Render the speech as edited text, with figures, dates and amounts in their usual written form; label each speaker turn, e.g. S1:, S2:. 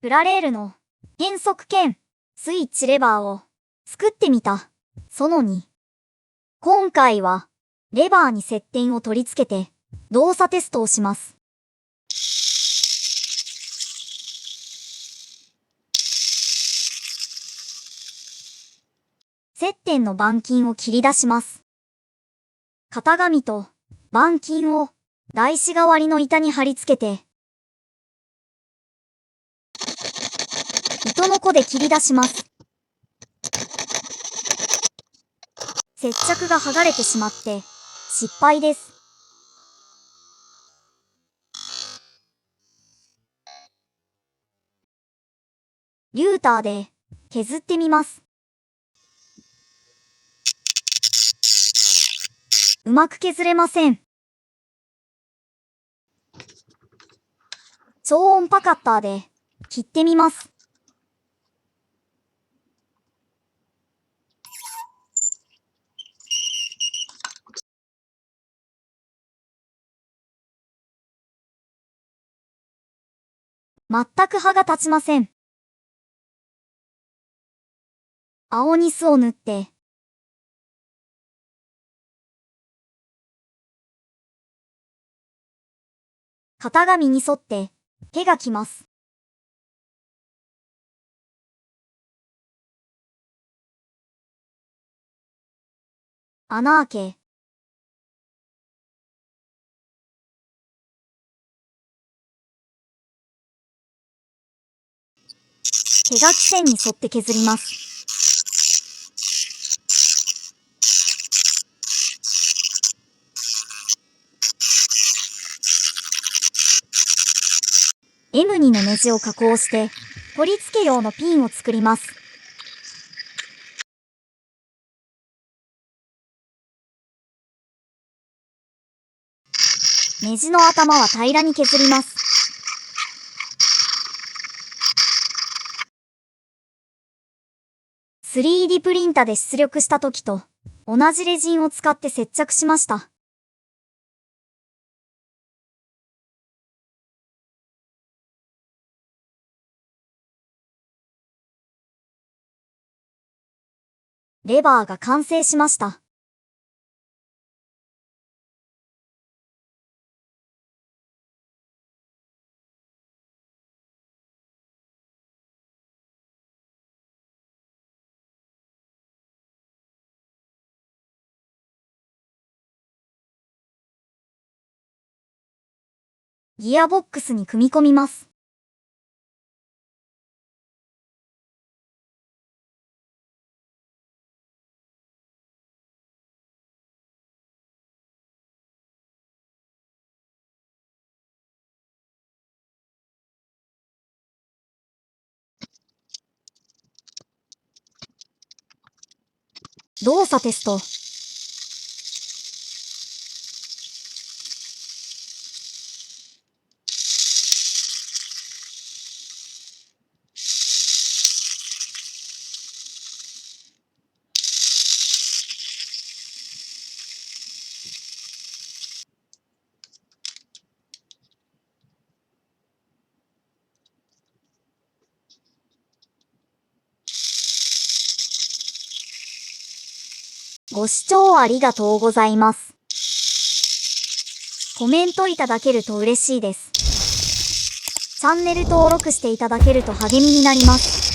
S1: プラレールの変速兼スイッチレバーを作ってみた。その2。今回はレバーに接点を取り付けて動作テストをします。接点の板金を切り出します。型紙と板金を台紙代わりの板に貼り付けて、糸のこで切り出します。接着が剥がれてしまって失敗です。リューターで削ってみます。うまく削れません。超音波カッターで切ってみます。全く刃が立ちません。青ニスを塗って、型紙に沿って手がきます。穴開け、手書き線に沿って削ります。M2 のネジを加工して取り付け用のピンを作ります。ネジの頭は平らに削ります。3D プリンタで出力した時と同じレジンを使って接着しました。レバーが完成しました。ギアボックスに組み込みます。動作テスト。ご視聴ありがとうございます。コメントいただけると嬉しいです。チャンネル登録していただけると励みになります。